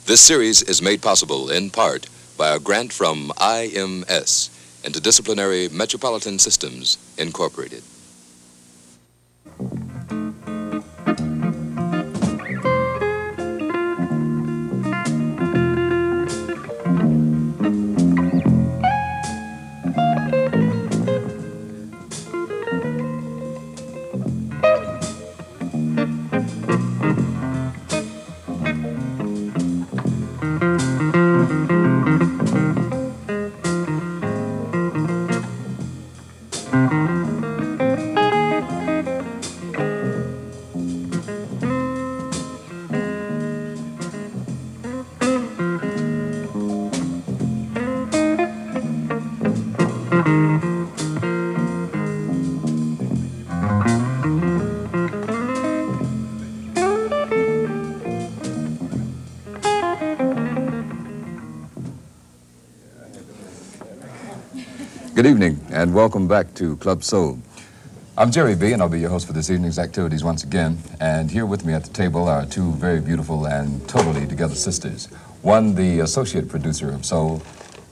This series is made possible in part by a grant from IMS, Interdisciplinary Metropolitan Systems, Incorporated. Good evening, and welcome back to Club Soul. I'm Jerry B., and I'll be your host for this evening's activities once again. And here with me at the table are two very beautiful and totally together sisters. One, the associate producer of Soul,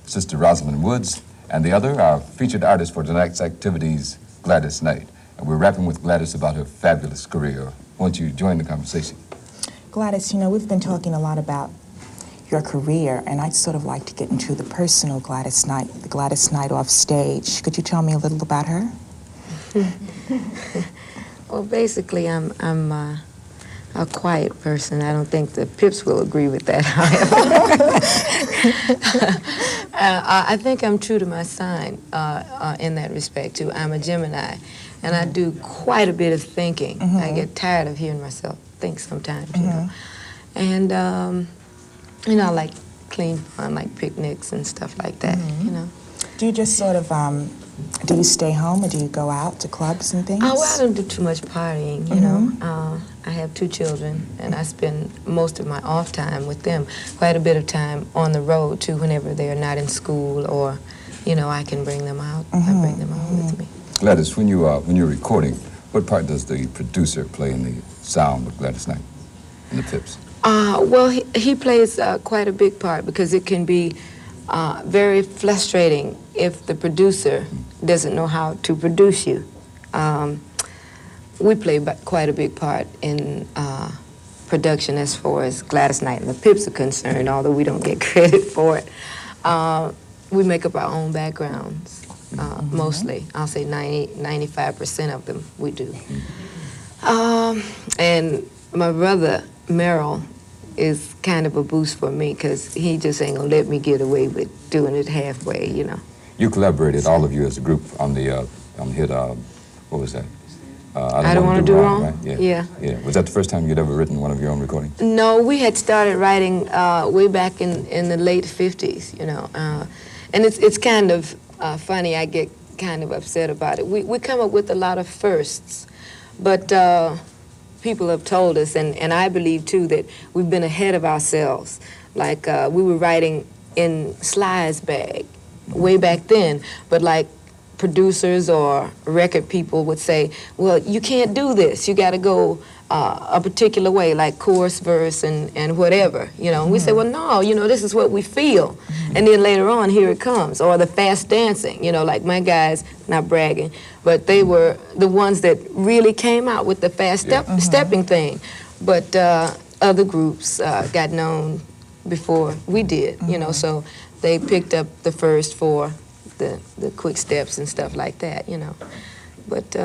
Sister Rosamond Woods, and the other, our featured artist for tonight's activities, Gladys Knight. And we're rapping with Gladys about her fabulous career. Won't you join the conversation? Gladys, you know, we've been talking a lot about your career, and I'd sort of like to get into the personal Gladys Knight, the Gladys Knight off stage. Could you tell me a little about her? Well, basically, I'm a quiet person. I don't think the Pips will agree with that, however. I think I'm true to my sign in that respect, too. I'm a Gemini, and I do quite a bit of thinking. I get tired of hearing myself think sometimes, you know. And, you know, I like clean fun, like picnics and stuff like that, you know. Do you just sort of, do you stay home or do you go out to clubs and things? Oh, well, I don't do too much partying, you know. I have two children, and I spend most of my off time with them. Quite a bit of time on the road, too, whenever they're not in school or, you know, I can bring them out. I bring them out with me. Gladys, when you're recording, what part does the producer play in the sound of Gladys Knight and the Pips? Well, he plays quite a big part because it can be very frustrating if the producer doesn't know how to produce you. We play quite a big part in production as far as Gladys Knight and the Pips are concerned, although we don't get credit for it. We make up our own backgrounds, mostly. I'll say 95% of them we do. And my brother, Merrill, is kind of a boost for me because he just ain't gonna let me get away with doing it halfway, you know. You collaborated, all of you as a group, on the hit, what was that? I Don't Want to Do Wrong? Right? Yeah. Was that the first time you'd ever written one of your own recordings? No, we had started writing way back in the late 50s, you know. And it's kind of funny, I get kind of upset about it. We come up with a lot of firsts, but people have told us, and I believe too, that we've been ahead of ourselves. Like we were writing in Sly's bag way back then, but like producers or record people would say, well, you can't do this. You got to go a particular way, like chorus, verse, and whatever, you know. And we say, well, no, you know, this is what we feel. And then later on, here it comes. Or the fast dancing, you know, like my guys, not bragging, but they were the ones that really came out with the fast stepping thing. But other groups got known before we did, you know, so they picked up the first for the quick steps and stuff like that, you know. But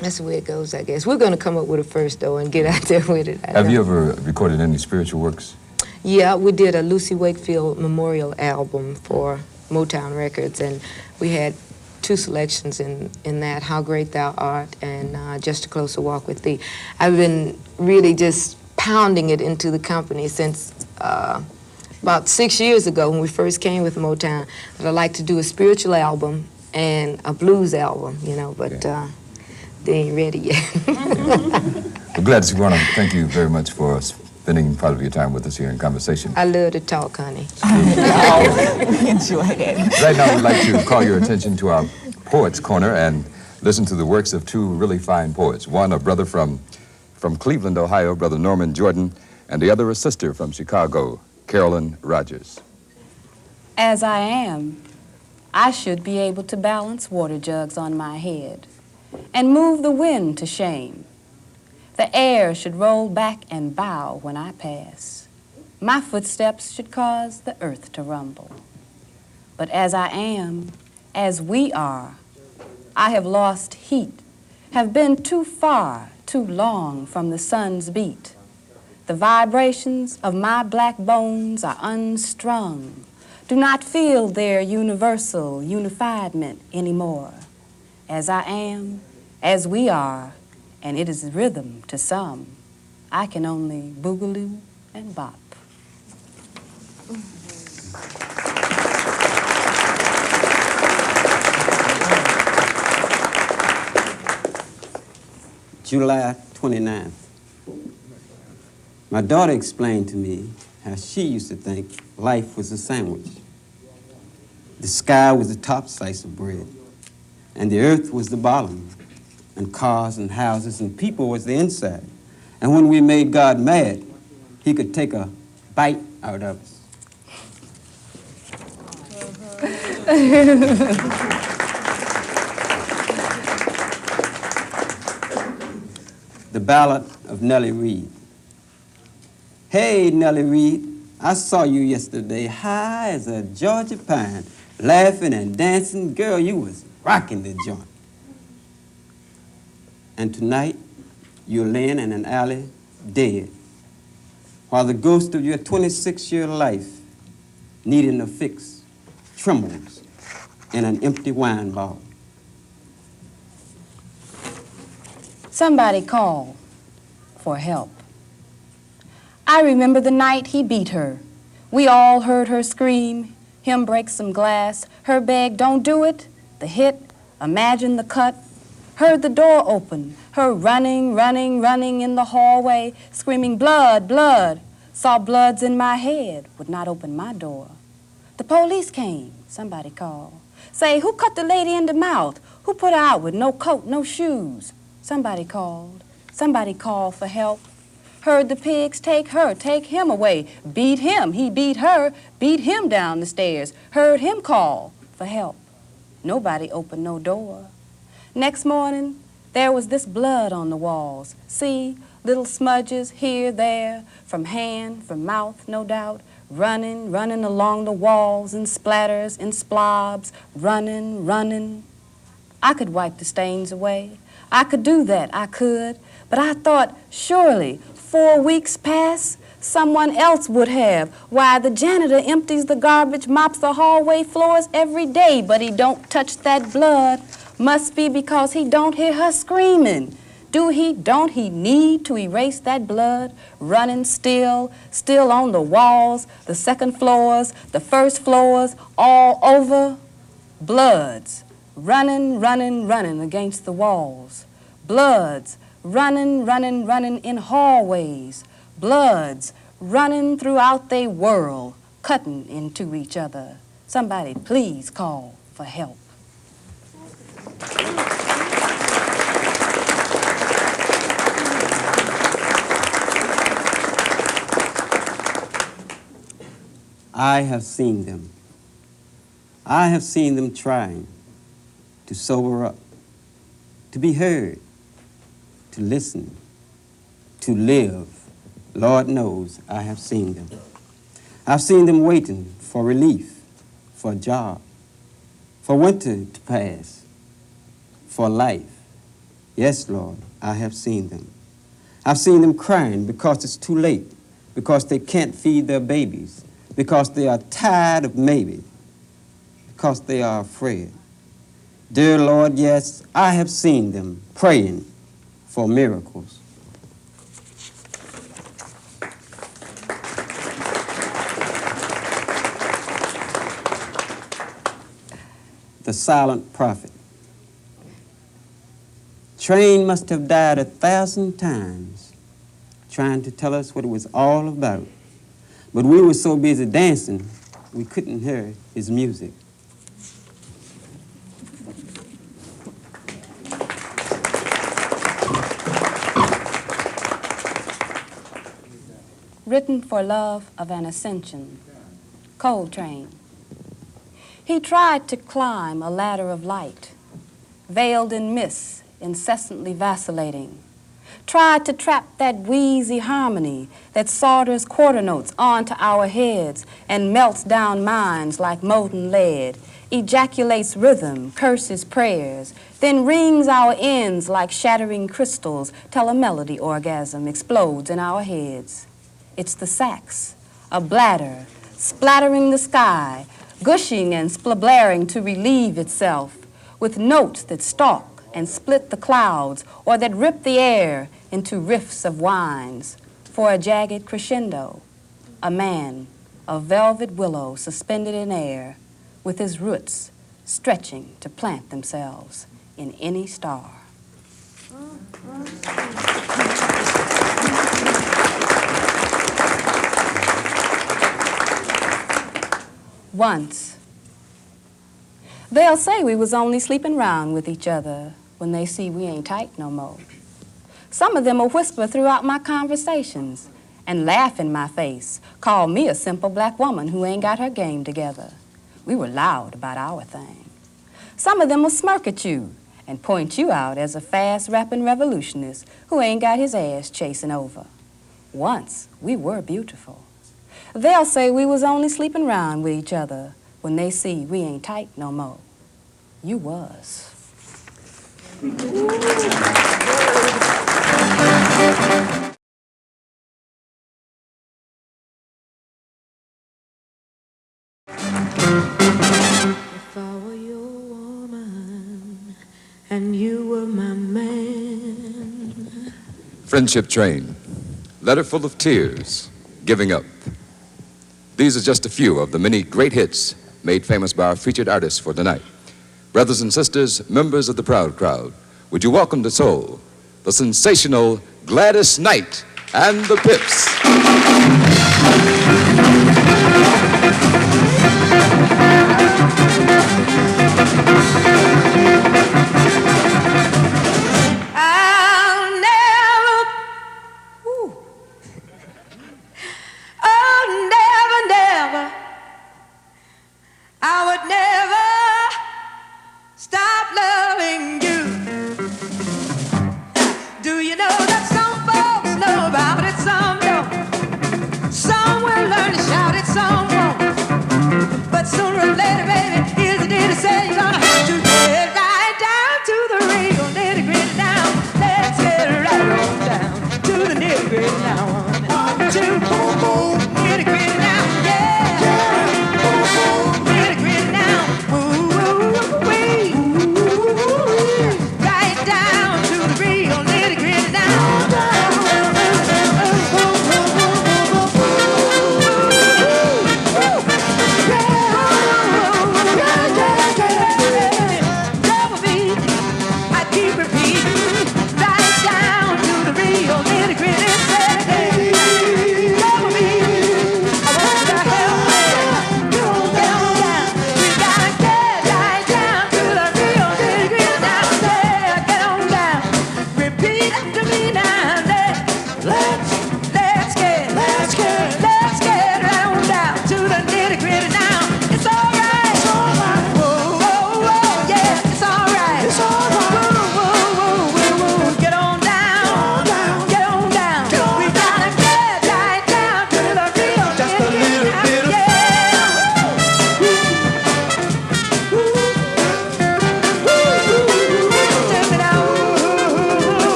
that's the way it goes, I guess. We're going to come up with a first, though, and get out there with it. Have you ever recorded any spiritual works? Yeah, we did a Lucy Wakefield memorial album for Motown Records, and we had two selections in that, How Great Thou Art and Just a Closer Walk with Thee. I've been really just pounding it into the company since about 6 years ago when we first came with Motown, that I'd like to do a spiritual album and a blues album, you know, but they ain't ready yet. Well, Gladys, we want to thank you very much for spending part of your time with us here in conversation. I love to talk, honey. We enjoyed it. Right now, we'd like to call your attention to our Poets Corner and listen to the works of two really fine poets. One, a brother from Cleveland, Ohio, Brother Norman Jordan, and the other, a sister from Chicago, Carolyn Rogers. As I am, I should be able to balance water jugs on my head and move the wind to shame. The air should roll back and bow when I pass. My footsteps should cause the earth to rumble. But as I am, as we are, I have lost heat, have been too far, too long from the sun's beat. The vibrations of my black bones are unstrung, do not feel their universal unifiedment anymore. As I am, as we are, and it is rhythm to some, I can only boogaloo and bop. July 29th. My daughter explained to me how she used to think life was a sandwich. The sky was the top slice of bread, and the earth was the bottom, and cars and houses and people was the inside. And when we made God mad, he could take a bite out of us. The Ballad of Nellie Reed. Hey, Nellie Reed, I saw you yesterday high as a Georgia pine, laughing and dancing. Girl, you was rocking the joint. And tonight, you're laying in an alley dead, while the ghost of your 26-year life, needing a fix, trembles in an empty wine bottle. Somebody call for help. I remember the night he beat her. We all heard her scream, him break some glass, her beg, don't do it, the hit, imagine the cut. Heard the door open, her running, running, running in the hallway, screaming, blood, blood. Saw bloods in my head, would not open my door. The police came, somebody called. Say, who cut the lady in the mouth? Who put her out with no coat, no shoes? Somebody called for help. Heard the pigs take her, take him away. Beat him, he beat her, beat him down the stairs. Heard him call for help. Nobody opened no door. Next morning, there was this blood on the walls. See, little smudges here, there, from hand, from mouth, no doubt. Running, running along the walls in splatters, in splobs. Running, running. I could wipe the stains away. I could do that, I could. But I thought, surely, 4 weeks pass, someone else would have. Why, the janitor empties the garbage, mops the hallway floors every day, but he don't touch that blood. Must be because he don't hear her screaming. Don't he need to erase that blood? Running still on the walls, the second floors, the first floors, all over. Bloods, running, running, running against the walls. Bloods, running, running, running in hallways. Bloods, running throughout they world, cutting into each other. Somebody please call for help. I have seen them. I have seen them trying to sober up, to be heard, to listen, to live. Lord knows I have seen them. I've seen them waiting for relief, for a job, for winter to pass, for life. Yes, Lord, I have seen them. I've seen them crying because it's too late, because they can't feed their babies, because they are tired of maybe, because they are afraid. Dear Lord, yes, I have seen them praying for miracles. The silent prophet. Train must have died 1,000 times trying to tell us what it was all about. But we were so busy dancing, we couldn't hear his music. written for love of an ascension. Coltrane. He tried to climb a ladder of light, veiled in mists, incessantly vacillating. Tried to trap that wheezy harmony that solders quarter notes onto our heads and melts down minds like molten lead, ejaculates rhythm, curses prayers, then rings our ends like shattering crystals till a melody orgasm explodes in our heads. It's the sax, a bladder, splattering the sky, gushing and splablaring to relieve itself, with notes that stalk and split the clouds or that rip the air into riffs of whines. For a jagged crescendo, a man, a velvet willow suspended in air, with his roots stretching to plant themselves in any star. Once. They'll say we was only sleeping round with each other when they see we ain't tight no more. Some of them will whisper throughout my conversations and laugh in my face, call me a simple black woman who ain't got her game together. We were loud about our thing. Some of them will smirk at you and point you out as a fast-rapping revolutionist who ain't got his ass chasing over. Once, we were beautiful. They'll say we was only sleeping round with each other when they see we ain't tight no more. You was. If I were your woman and you were my man. Friendship Train, Letter Full of Tears, Giving Up. These are just a few of the many great hits made famous by our featured artists for tonight. Brothers and sisters, members of the Proud Crowd, would you welcome to soul the sensational Gladys Knight and the Pips.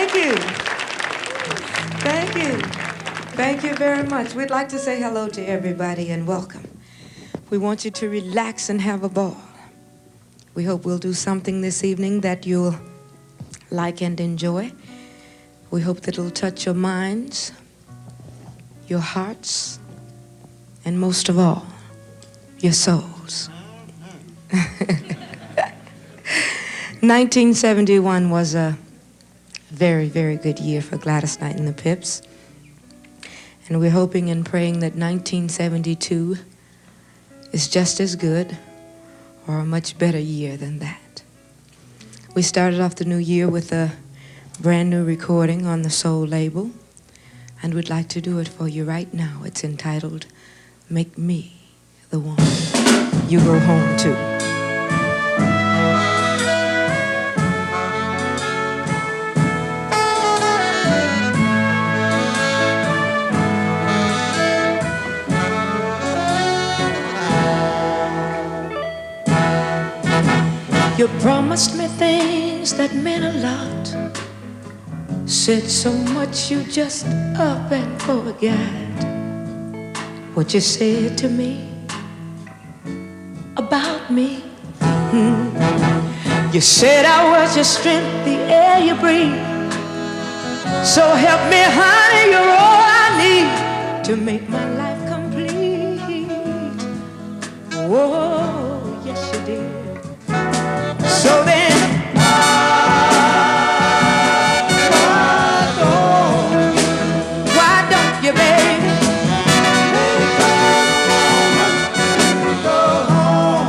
Thank you. Thank you. Thank you very much. We'd like to say hello to everybody and welcome. We want you to relax and have a ball. We hope we'll do something this evening that you'll like and enjoy. We hope that it'll touch your minds, your hearts, and most of all, your souls. 1971 was a very, very good year for Gladys Knight and the Pips. And we're hoping and praying that 1972 is just as good or a much better year than that. We started off the new year with a brand new recording on the Soul label, and we'd like to do it for you right now. It's entitled, Make Me the One You Go Home To. You promised me things that meant a lot, said so much you just up and forgot what you said to me about me. You said I was your strength, the air you breathe. So help me, honey, you're all I need to make my life complete. Oh, yes you did. So then, why don't you, baby, go home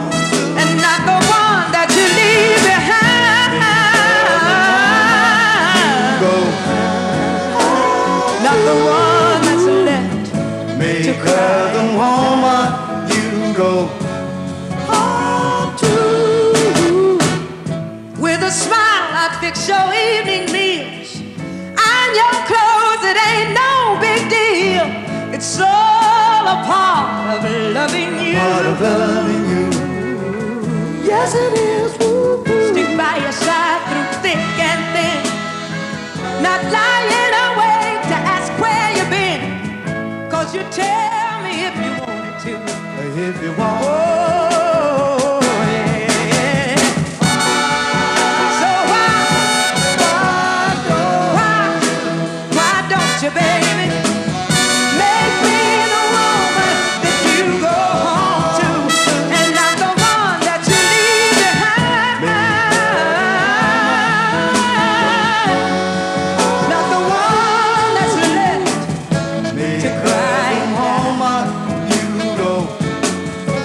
and not the one that you leave behind? Go not the one that's left to cry. The woman you go home to. With a smile, I'd fix your evening meals. Iron your clothes, it ain't no big deal. It's all a part of loving you. Part of loving you. Yes, it is. Woo-hoo. Stick by your side through thick and thin. Not lying awake to ask where you've been. 'Cause you tell me if you wanted to. If you want. Oh, yeah. So why don't you, baby, make me the woman that you go home to, and not the one that you leave behind? Not the one that's left to cry. Woman, you go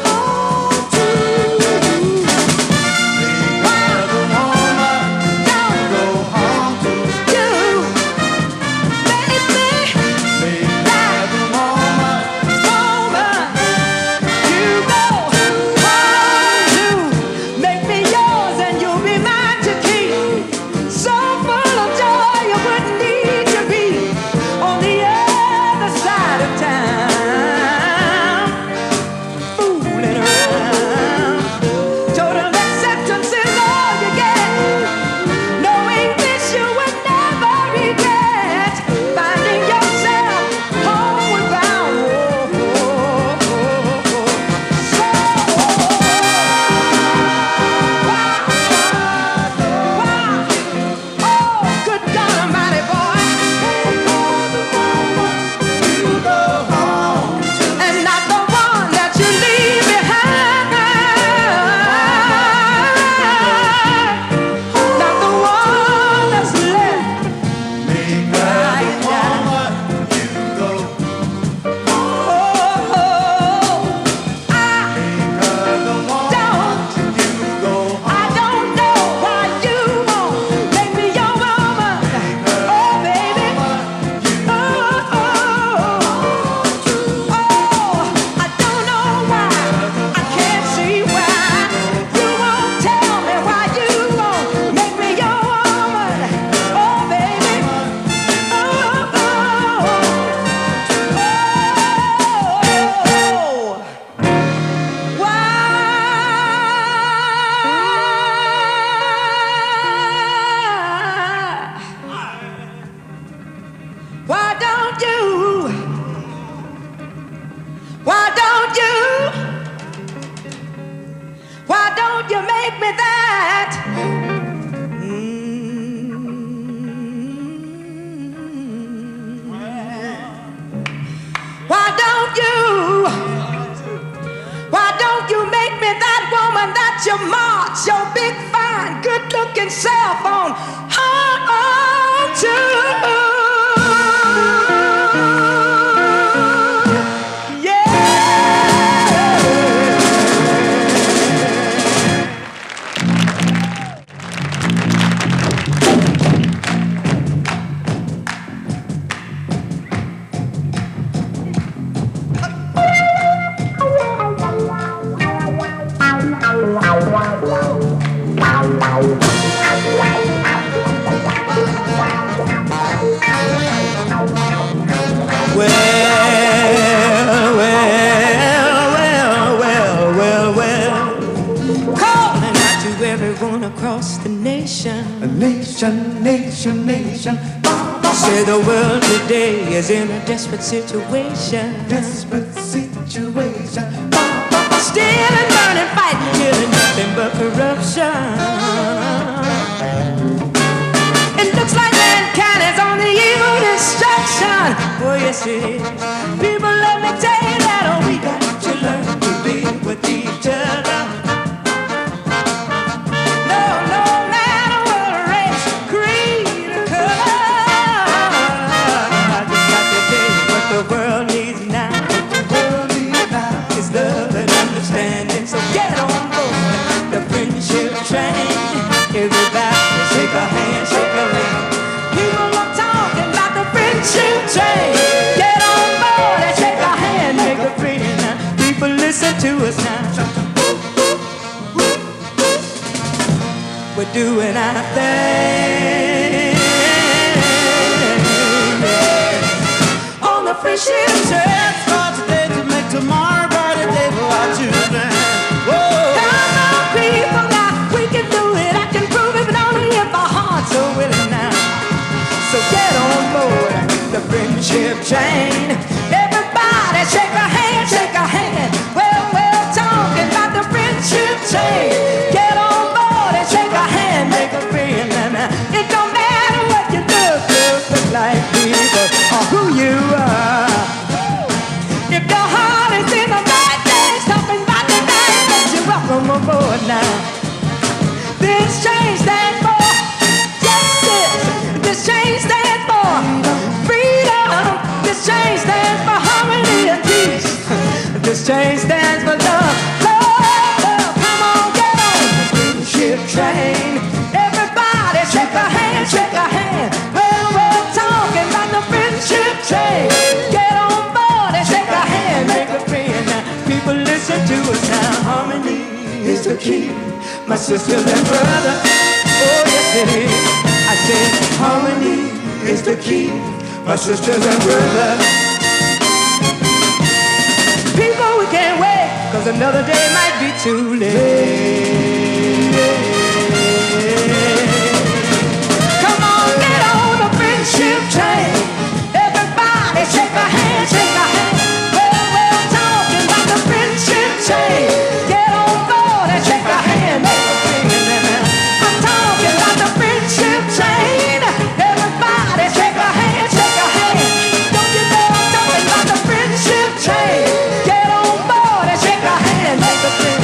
home your cell phone home too. Calling out to everyone across the nation. A nation, nation, nation. Say the world today is in a desperate situation. Desperate situation. Stealing, burning, fighting, killing, nothing but corruption. It looks like mankind is on the eve of destruction. Oh yes it is. People, let me tell you that we got to learn to live with each other. No matter what race, creed, or color. I just got to tell you what the world needs now. Is love and understanding. So get on board the friendship train. Everybody shake a hand, shake a hand. People are talking about the friendship train. Get on board and shake a hand, make a friend. People listen to us now. We're doing our thing on the friendship train. Start today to make tomorrow a brighter day for our children. Come on, people, now we can do it. I can prove it, but only if our hearts are willing now. So get on board the friendship train. Everybody shake a hand, shake a hand. Well, talking about the friendship train. Get on board and shake a hand, make a friend. It don't matter what you look like, people, or who you are. If your heart is in the right place, talking about the night that you're welcome aboard now. This train stands for justice. This train stands for freedom. This train stands for harmony and peace. This train stands for love, love. Come on, get on the friendship train. Everybody shake a hand, shake a hand. Well, talking about the friendship train. Get on board and shake a hand, make a friend. People listen to us now. Harmony is the key, my sisters and brother. Oh yes it is. I said harmony is the key, my sisters and brother. People, we can't wait, 'cause another day might be too late. Come on, get on the friendship train. Everybody shake a hand, shake a hand. Well, talking about the friendship train. Get on board and shake a hand, make a friend. I'm talking about the friendship train. Everybody shake a hand, shake a hand. Don't you know I'm talking about the friendship train? Get on board and shake a hand, make a friend.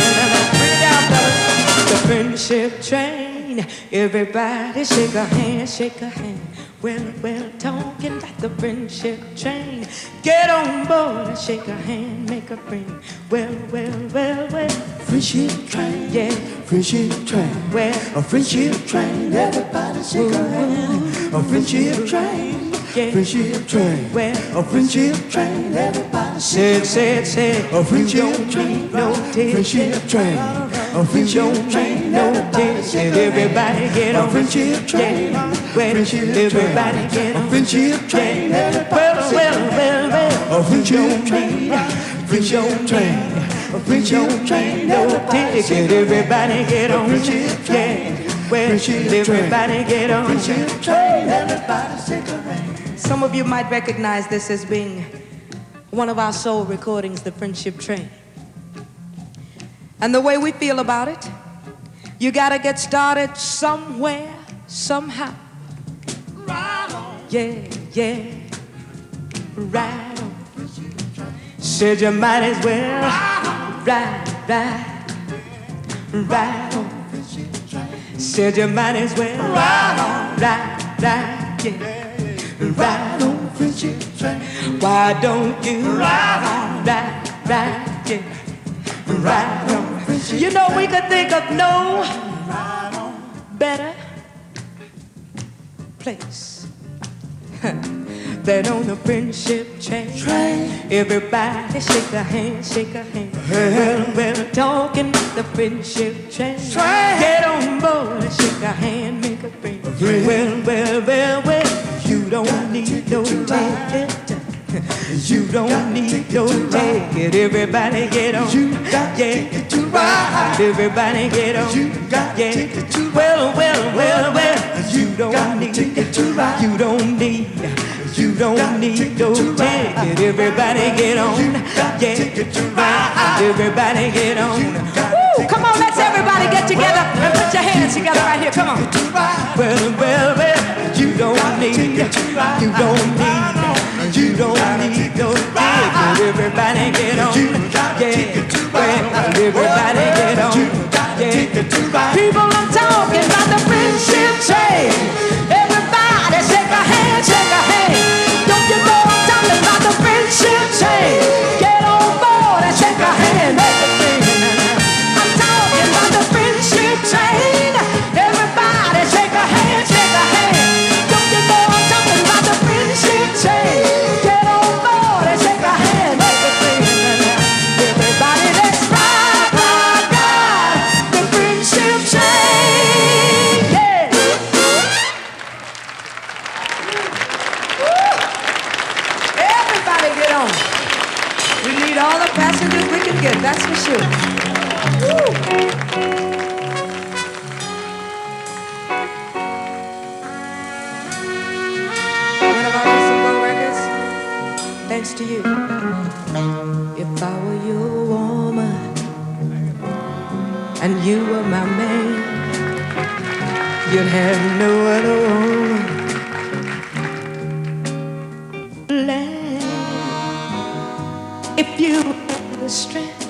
Bring it down, fellas. The friendship train. Everybody shake a hand, shake a hand. Well, talking about the friendship train. Get on board and shake a hand, make a friend. Well. Friendship train, Yeah, friendship train. well, A friendship train, everybody shake a hand. A friendship train, yeah, friendship train. well, A friendship train, everybody shake say. a friendship You train. don't take Friendship train, a You friendship don't train. need no Everybody shake a hand. Everybody get A on. friendship train, Yeah, well, friendship everybody train. get A on. friendship train, everybody shake a hand. Well. A friendship train, friendship train. A friendship train, everybody shake a hand. Everybody get on. Friendship train, Yeah, well, friendship train. everybody get on. Friendship train, everybody shake a hand. Some of you might recognize this as being one of our soul recordings, The Friendship Train. And the way we feel about it, you gotta get started somewhere, somehow. Right on. Yeah. Right on. Said you might as well. Right on. Said you might as well ride on, ride, yeah. Ride on friendship train. Why don't you ride on, ride, yeah. Ride on friendship. You know we could think of no better place than on the friendship train. Everybody shake a hand, shake a hand. Well, talking the friendship train. Get on board and shake a hand, make a friend. Well, you don't need no ticket. You don't need no ticket. Everybody get on. Yeah, to ride. Everybody get on. Yeah. Well. You don't need to ride. You don't need no ticket. Everybody get on. Yeah, to ride. Everybody get on. Woo! Come on, let's everybody get together and put your hands together right here. Come on. Well. You don't need no ticket. Everybody get on. Yeah. Well, everybody get on. Yeah. People are talking about the friendship train. Everybody shake a hand, shake a hand. Don't you know I'm talking about the friendship train? Get on board and shake a hand, make a friend. I'm talking about the friendship train. Everybody shake a hand, shake a hand. Don't you know I'm talking about the friendship train? Get on board and shake a hand, make a friend. Everybody, let's ride the friendship train. Yeah. Everybody get on. We need all the passengers we can get, that's for sure. Woo. One of our recent records, thanks to you. If I were your woman and you were my man, you'd have no other woman. If you had the strength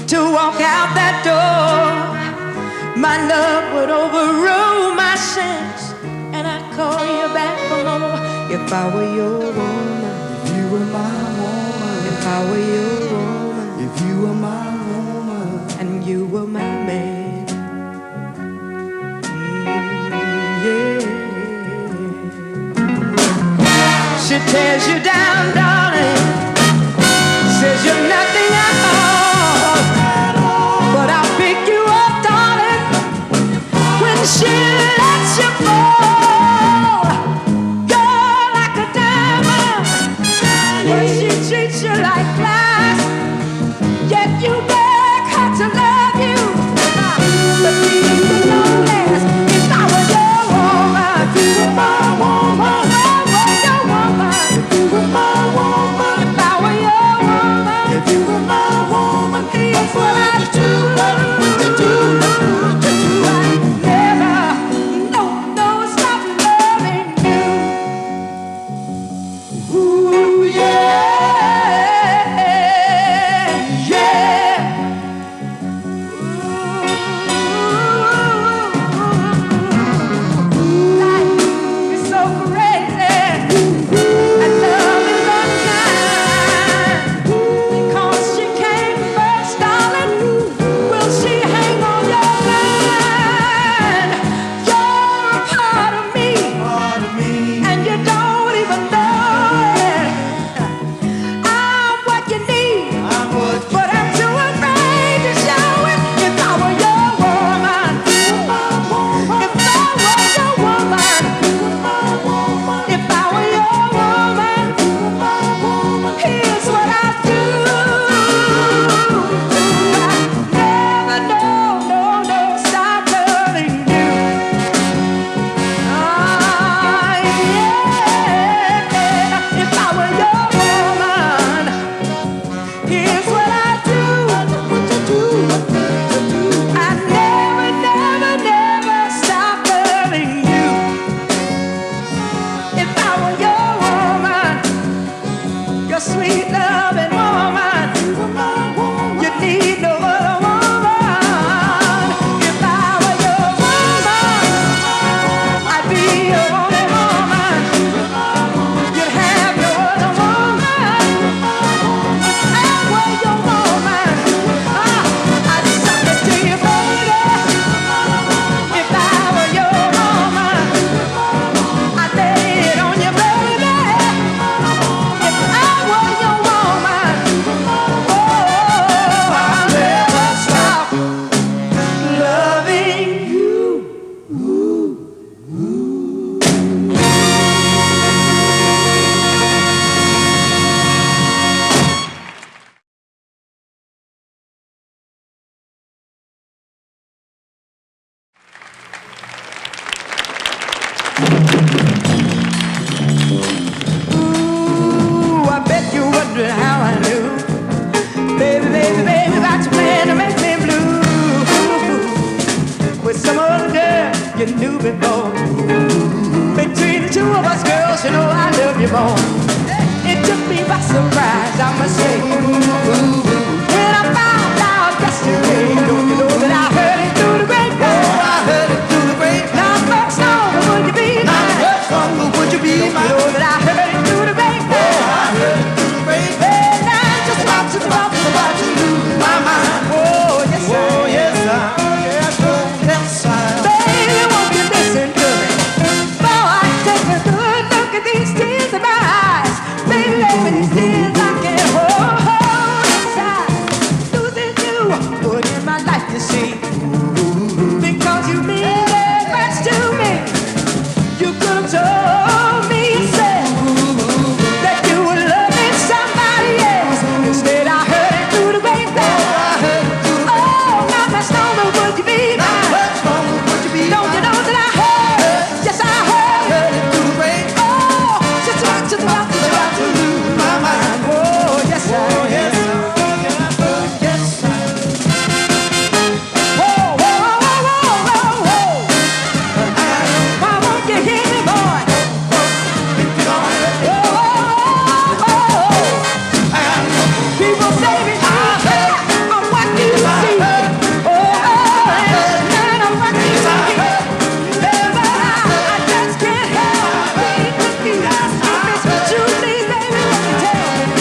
to walk out that door, my love would overrule my sense, and I'd call you back for more. If I were your woman, if you were my woman, if I were your woman, if you were my woman, and you were my man, yeah. She tears you down, darling. Says you're nothing at all, but I'll pick you up, darling, when she lets you fall. You're like a diamond, but she treats you like glass. Yet you beg her to love you, but you know less. If I were your woman, if you were my woman, if I were your woman, if you were my woman. was a girl you knew before. Between the two of us, girls, you know I love you more. It took me by surprise, I must say. When I found out yesterday, don't you know that I heard it through the grapevine? Oh, I heard it through the grapevine. Now, much longer would you be mine? Now, much longer would you be mine? Don't you know that I heard it through the grapevine? Oh, I heard it through the grapevine. And I'm just about to lose my mind. Oh, yes, oh, yes, baby, won't you listen to me? Boy, take a good look at these tears in my eyes. Baby, these tears I can't hold inside. Losing you, put in my life, you see. Because you mean that much to me. You could have told me yourself that you were loving somebody else. Instead, I heard it through the grapevine. Oh, not much longer would you be mine? Don't you know that I heard? Yes, I heard it through the rain. Oh, just about to lose my mind. Oh, yes, I yes, yes, I. Whoa, whoa, whoa, whoa, whoa, whoa. Why won't you hear me, boy? People say me, I'm what you see. And I'm what you see. I just can't help being confused. If it's the truth, please, baby, let me tell me.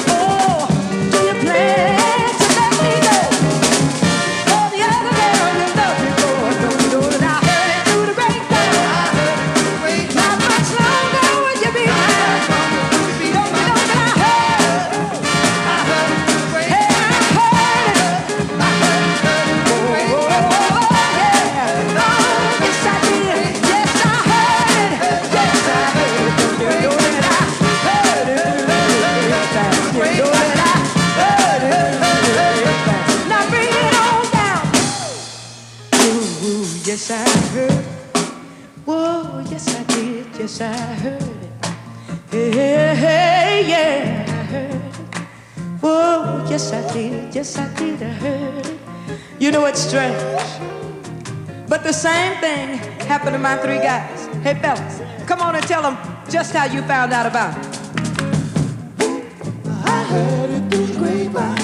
Oh, do you plan to let me go? For the other girl you love me for, don't you know that I heard it through the grapevine? Not much longer would you be mine? Don't you know that I heard? Hey, I heard it. Oh, yeah. Oh, yes, I did. Yes, I heard it. Yes, I heard it. Don't you know that I heard it? You know that I heard it. Now bring it on down. Ooh, yes, I heard. Whoa, yes, I did. Yes, I heard it. Hey, hey, yeah, I heard it. Whoa, yes, I did. Yes, I did. I heard it. You know, it's strange, but the same thing happened to my three guys. Hey, fellas, come on and tell them just how you found out about it. I heard it through the grapevine.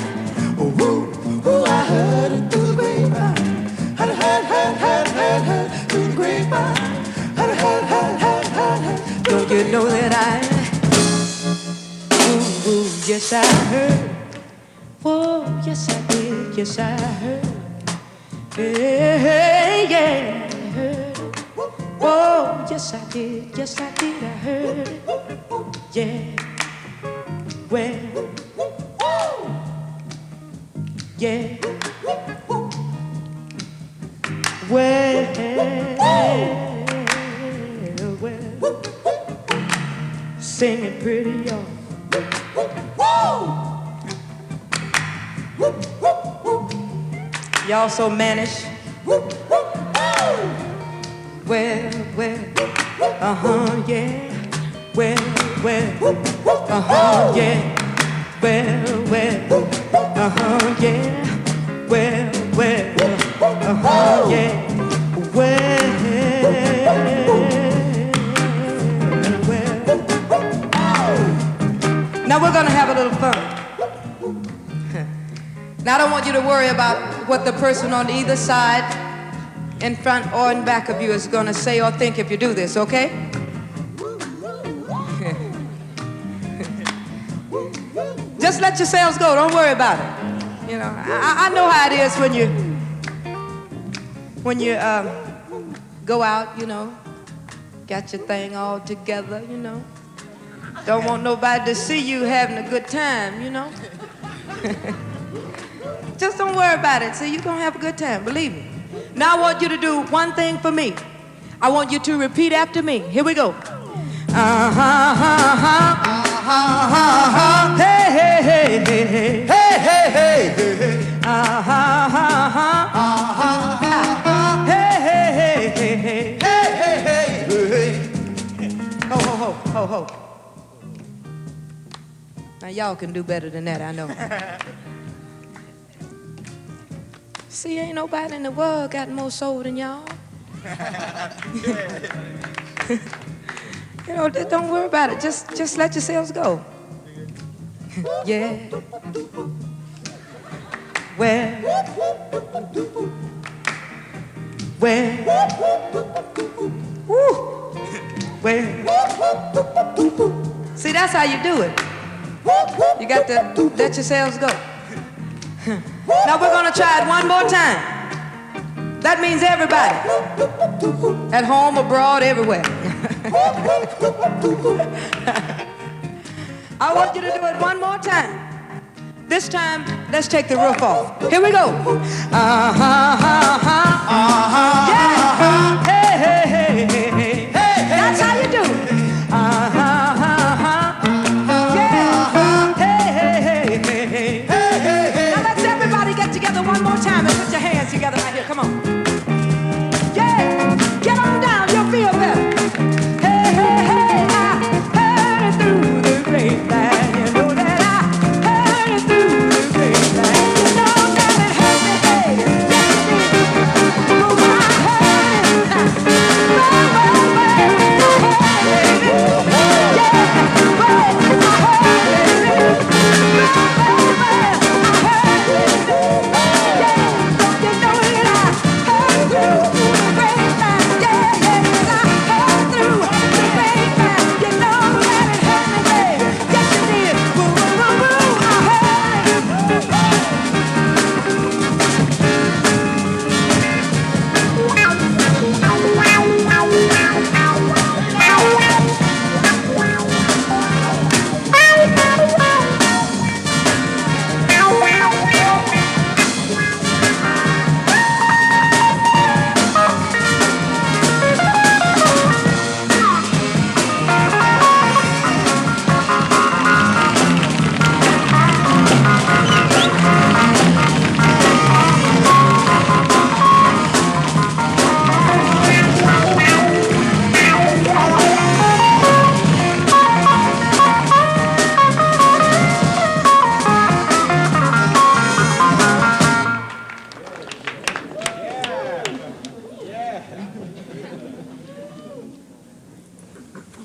Oh, ooh, I heard it through the grapevine. Heard through the grapevine. Heard. Don't you know that I? Ooh, yes, I heard. Whoa, yes, I did. Yes, I heard. Hey, yeah, I heard. Whoa, yes, I did. Yes, I did. I heard it. Yeah. Well. Yeah. Well. Sing it pretty, y'all. Y'all so mannish. Well, yeah. Well, yeah. Well, yeah. Well, yeah. Now we're gonna have a little fun. Now I don't want you to worry about what the person on either side, in front or in back of you, is gonna say or think if you do this, okay? Just let yourselves go, don't worry about it. You know, I know how it is when you go out, you know, got your thing all together, you know. Don't want nobody to see you having a good time, you know. Just don't worry about it. See, you're gonna have a good time, believe me. Now I want you to do one thing for me. I want you to repeat after me. Here we go. Hey, hey, hey, hey, hey. Hey, hey, hey, hey, hey. Hey, hey, hey, hey, hey. Hey, hey, hey, hey. Ho, ho, ho, ho, ho. Now y'all can do better than that, I know. See, ain't nobody in the world got more soul than y'all. You know, don't worry about it. Just let yourselves go. Yeah. Where? Woo! Where? See, that's how you do it. You got to let yourselves go. Now we're gonna try it one more time. That means everybody. At home, abroad, everywhere. I want you to do it one more time. This time, let's take the roof off. Here we go. Yeah. Hey, hey, hey, hey, hey. That's how you do it. Yeah. Hey, hey, hey, hey, hey. Now let's everybody get together one more time and put your hands together right here. Come on. Yeah. Get on down. You'll feel better. Hey, hey, hey. I heard it through the grapevine. You know that I heard it through the grapevine. You know that it hurt me, baby. Yes, it did. Oh, I heard it.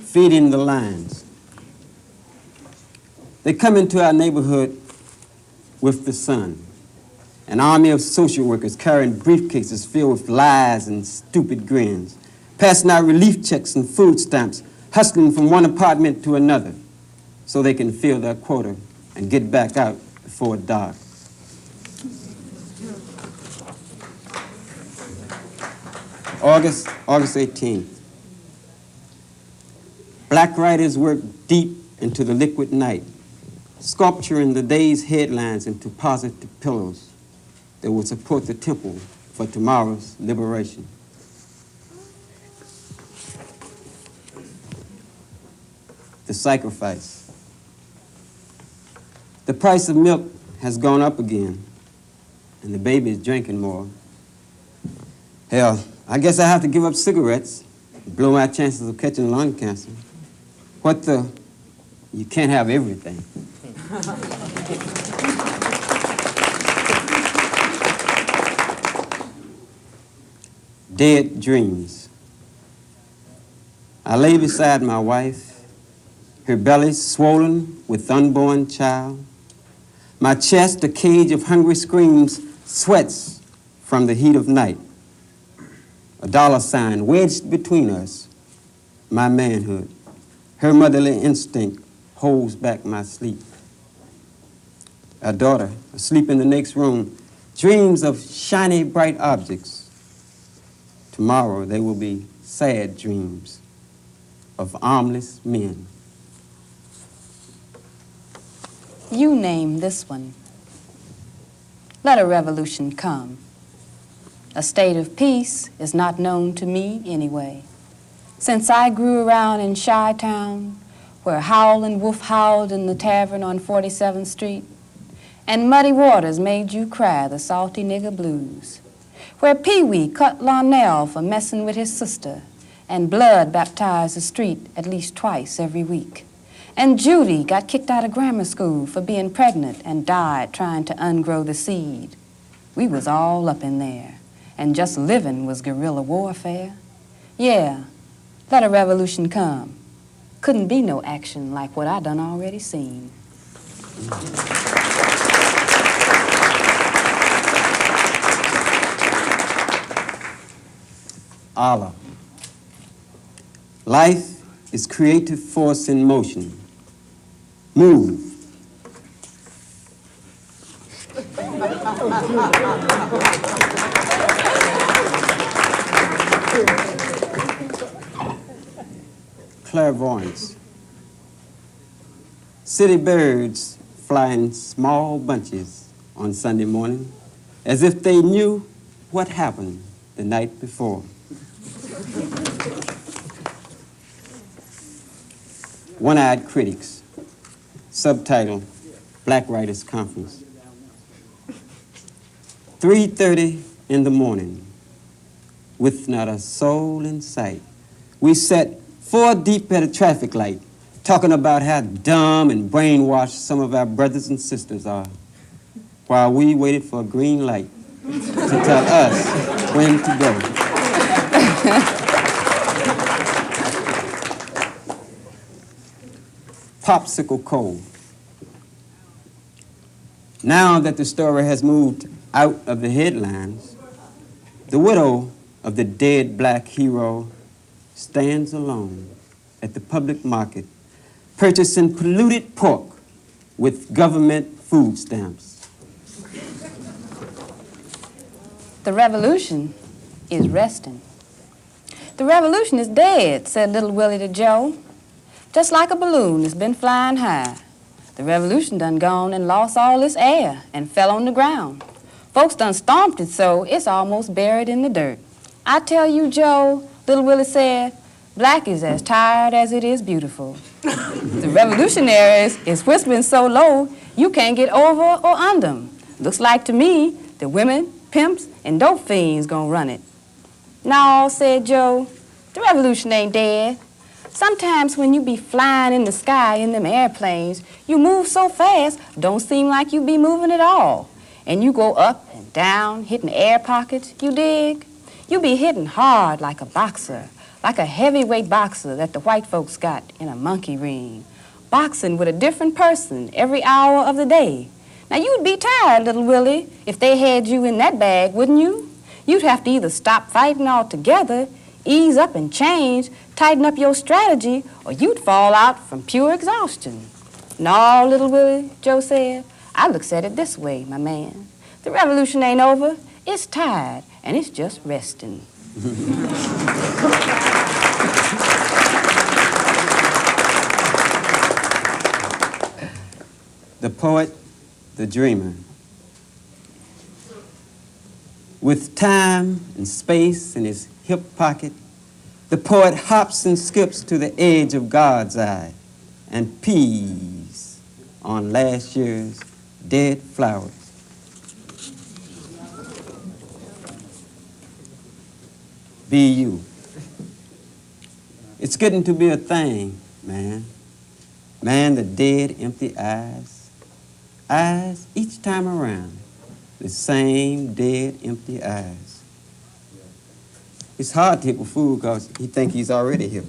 Feeding the lines. They come into our neighborhood with the sun. An army of social workers carrying briefcases filled with lies and stupid grins, passing out relief checks and food stamps, hustling from one apartment to another so they can fill their quota and get back out before dark. August 18th. Black writers work deep into the liquid night, sculpturing the day's headlines into positive pillows that will support the temple for tomorrow's liberation. The sacrifice. The price of milk has gone up again, and the baby is drinking more. Hell, I guess I have to give up cigarettes, blow my chances of catching lung cancer. What the? You can't have everything. Dead dreams. I lay beside my wife, her belly swollen with unborn child, my chest a cage of hungry screams, sweats from the heat of night. A dollar sign wedged between us, my manhood. Her motherly instinct holds back my sleep. Our daughter, asleep in the next room, dreams of shiny, bright objects. Tomorrow they will be sad dreams of armless men. You name this one. Let a revolution come. A state of peace is not known to me anyway. Since I grew around in Chi-Town, where Howlin' Wolf howled in the tavern on 47th Street, and Muddy Waters made you cry the salty nigger blues, where Pee-wee cut Lonnell for messing with his sister, and Blood baptized the street at least twice every week, and Judy got kicked out of grammar school for being pregnant and died trying to ungrow the seed. We was all up in there, and just living was guerrilla warfare. Yeah, let a revolution come. Couldn't be no action like what I done already seen. Allah. Life is creative force in motion. Move. Clairvoyance. City birds fly in small bunches on Sunday morning as if they knew what happened the night before. One-eyed critics. Subtitle, Black Writers Conference. 3:30 in the morning, with not a soul in sight. We sat 4 deep at a traffic light, talking about how dumb and brainwashed some of our brothers and sisters are, while we waited for a green light to tell us when to go. Popsicle cold. Now that the story has moved out of the headlines, the widow of the dead black hero stands alone at the public market, purchasing polluted pork with government food stamps. The revolution is resting. The revolution is dead, said little Willie to Joe. Just like a balloon that's been flying high. The revolution done gone and lost all its air and fell on the ground. Folks done stomped it so it's almost buried in the dirt. I tell you, Joe, little Willie said, black is as tired as it is beautiful. The revolutionaries is whispering so low you can't get over or under 'em. Looks like to me the women, pimps, and dope fiends gonna run it. No, said Joe, the revolution ain't dead. Sometimes when you be flying in the sky in them airplanes, you move so fast, don't seem like you be moving at all. And you go up and down, hitting air pockets, you dig? You be hitting hard like a boxer, like a heavyweight boxer that the white folks got in a monkey ring. Boxing with a different person every hour of the day. Now you'd be tired, little Willie, if they had you in that bag, wouldn't you? You'd have to either stop fighting altogether, ease up and change, tighten up your strategy, or you'd fall out from pure exhaustion. No, little Willie, Joe said, I looks at it this way, my man. The revolution ain't over, it's tired, and it's just resting. The poet, the dreamer. With time and space in his hip pocket, the poet hops and skips to the edge of God's eye and pees on last year's dead flowers. Be you. It's getting to be a thing, man. Man, the dead, empty eyes. Eyes each time around. The same dead, empty eyes. It's hard to hip a fool because he think he's already hip.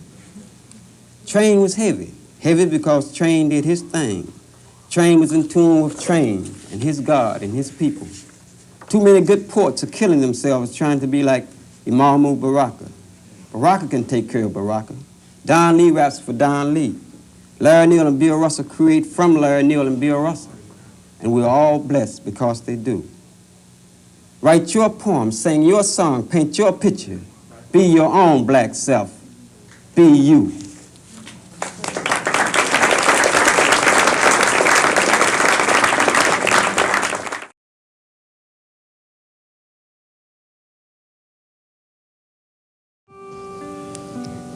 Train was heavy. Heavy because Train did his thing. Train was in tune with Train and his God and his people. Too many good poets are killing themselves trying to be like Imamu Baraka. Baraka can take care of Baraka. Don Lee raps for Don Lee. Larry Neal and Bill Russell create from Larry Neal and Bill Russell. And we're all blessed because they do. Write your poem, sing your song, paint your picture. Be your own black self. Be you.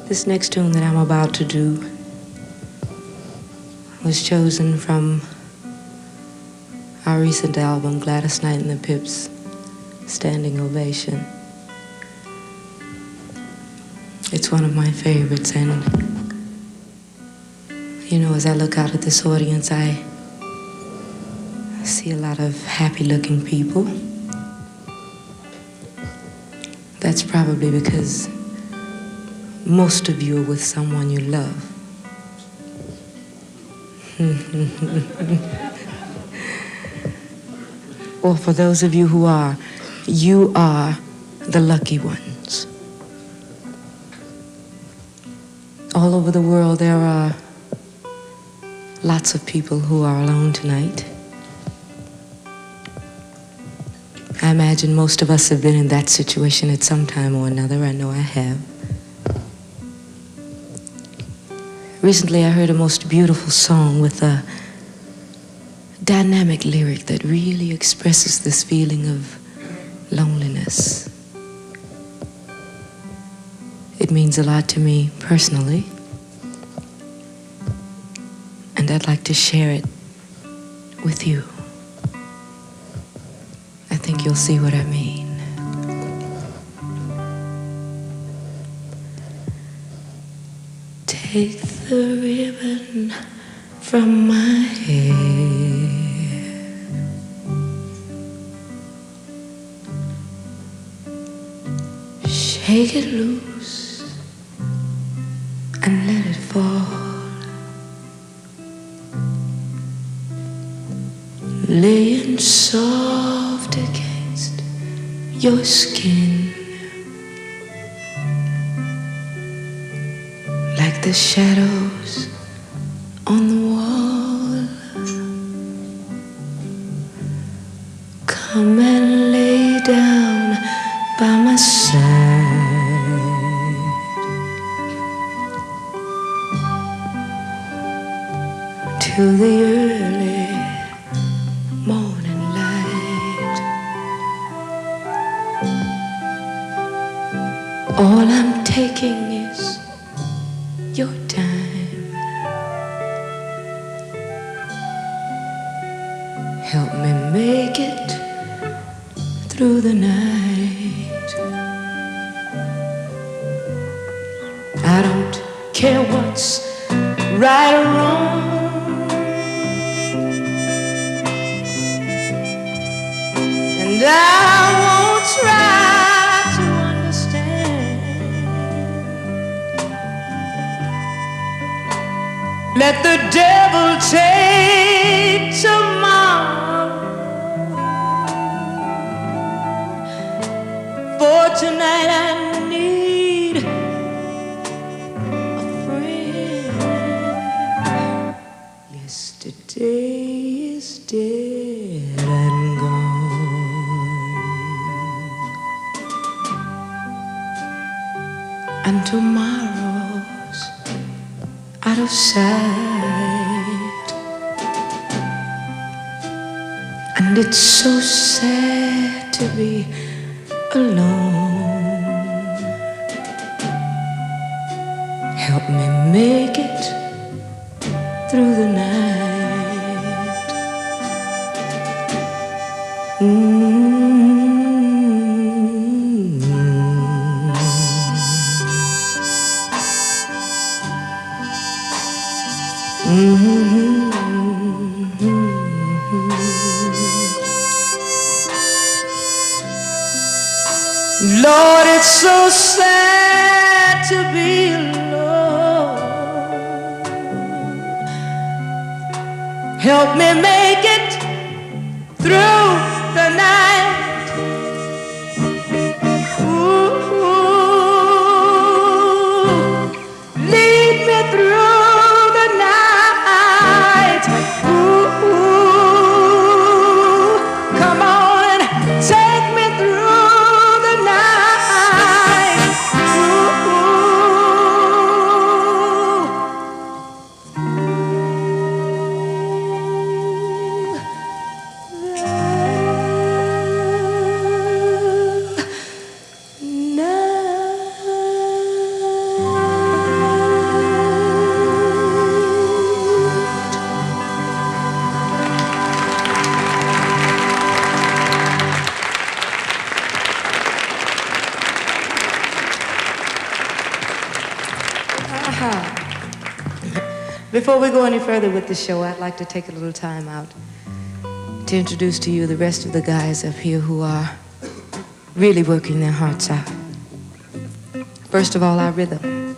This next tune that I'm about to do was chosen from our recent album, Gladys Knight and the Pips, Standing Ovation. It's one of my favorites, and you know, as I look out at this audience, I see a lot of happy-looking people. that's probably because most of you are with someone you love. Or for those of you who are, you are the lucky ones. All over the world, there are lots of people who are alone tonight. I imagine most of us have been in that situation at some time or another. I know I have. Recently, I heard a most beautiful song with a dynamic lyric that really expresses this feeling of loneliness. It means a lot to me personally, and I'd like to share it with you. I think you'll see what I mean. Take the ribbon from my hair. Shake it loose and let it fall. Laying soft against your skin, like the shadows on the wall. Come and lay down by my side. Till the early morning light. All I'm taking is your time. Help me make it through the night. I don't care what's right or wrong. And I won't try to understand. Let the devil take tomorrow. For tonight I need a friend. Yesterday is dead and gone, and tomorrow's out of sight. And it's so sad to be alone. Help me make it through the night. Lord, it's so sad to be alone. Help me make it through the night. Ooh, lead me through the night. Ooh, come on, take me through the night. Before we go any further with the show, I'd like to take a little time out to introduce to you the rest of the guys up here who are really working their hearts out. First of all, our rhythm.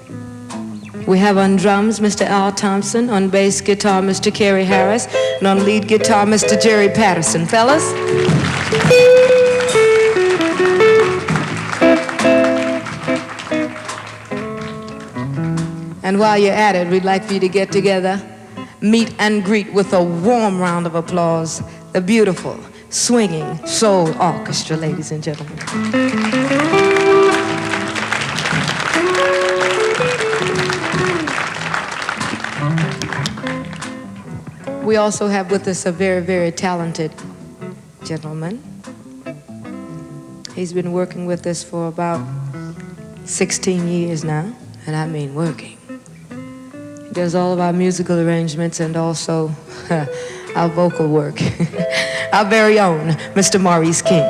We have on drums Mr. Al Thompson, on bass guitar Mr. Kerry Harris, and on lead guitar Mr. Jerry Patterson. Fellas? And while you're at it, we'd like for you to get together, meet and greet with a warm round of applause the beautiful, swinging soul orchestra, ladies and gentlemen. We also have with us a very, very talented gentleman. He's been working with us for about 16 years now, and I mean working. He does all of our musical arrangements and also our vocal work. Our very own Mr. Maurice King.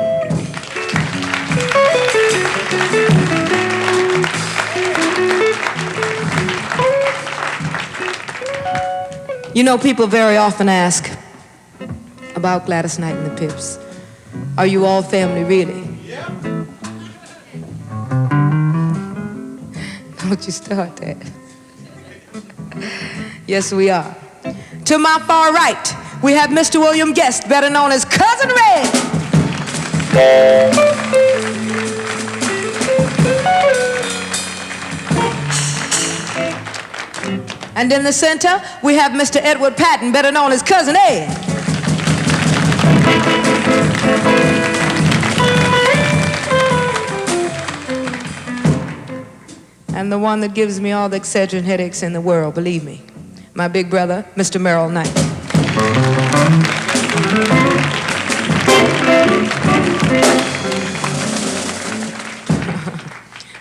You know, people very often ask about Gladys Knight and the Pips. Are you all family, really? Yeah. Don't you start that. Yes, we are. To my far right, we have Mr. William Guest, better known as Cousin Red. And in the center, we have Mr. Edward Patton, better known as Cousin Ed. And the one that gives me all the Excedrin headaches in the world, believe me, my big brother, Mr. Merrill Knight.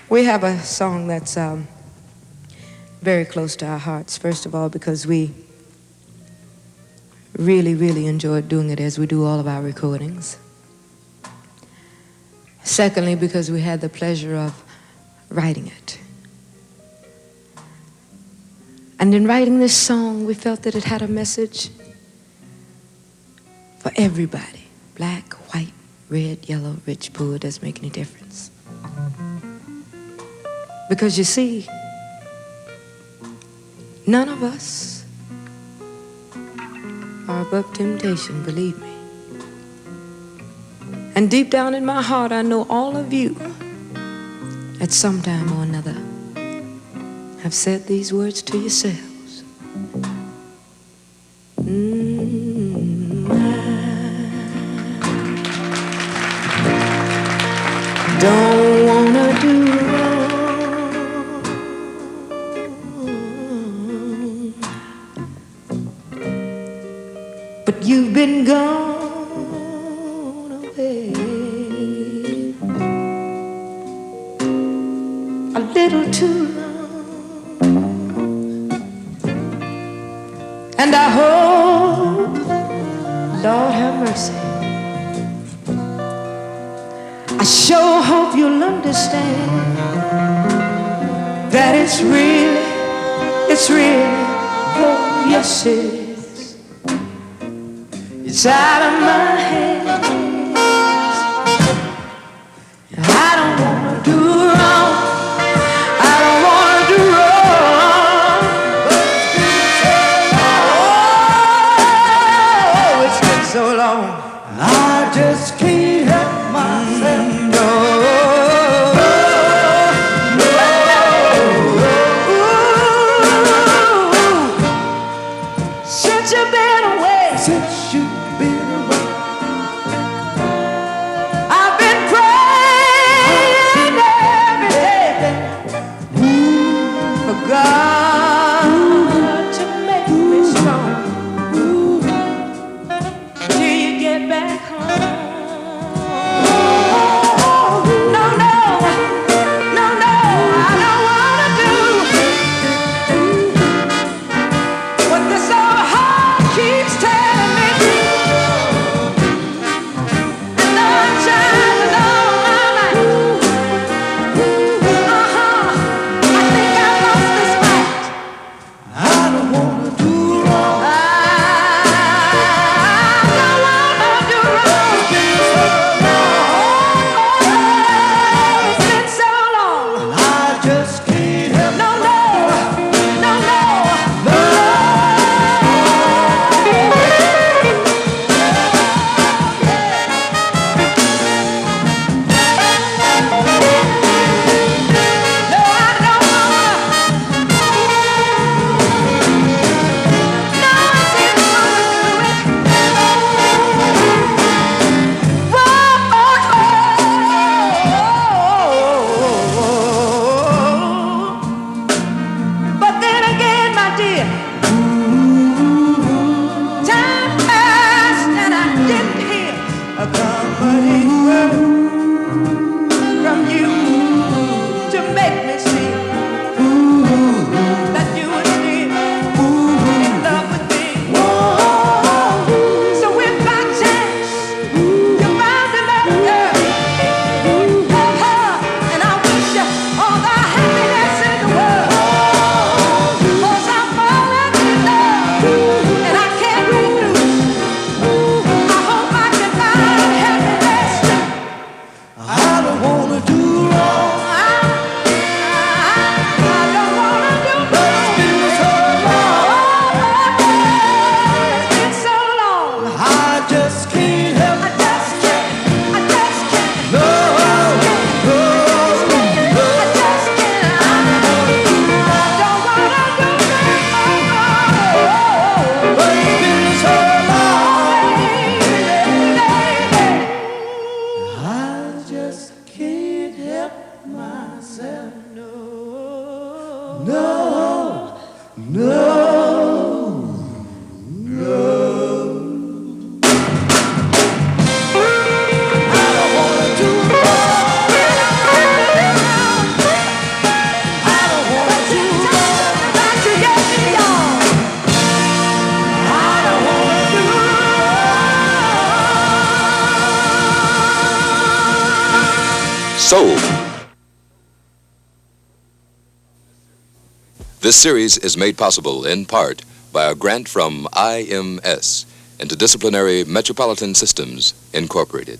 We have a song that's very close to our hearts. First of all, because we really, really enjoyed doing it as we do all of our recordings. Secondly, because we had the pleasure of writing it. And in writing this song, we felt that it had a message for everybody. Black, white, red, yellow, rich, poor, doesn't make any difference. Because you see, none of us are above temptation, believe me. And deep down in my heart, I know all of you, at some time or another, have said these words to yourselves. I don't wanna do wrong, but you've been gone away a little too long. And I hope, Lord have mercy, I sure hope you'll understand that it's really, oh yes it is. It's out of my hands. I don't wanna do wrong. I don't wanna do wrong. So long, I just can't help myself. Since you've been away, I've been praying every day for God to make me strong. Back home. No, no, no, no, I don't wanna do what this old heart keeps telling me. And I'm trying all my life. I think I lost this fight. Soul. This series is made possible in part by a grant from IMS, Interdisciplinary Metropolitan Systems, Incorporated.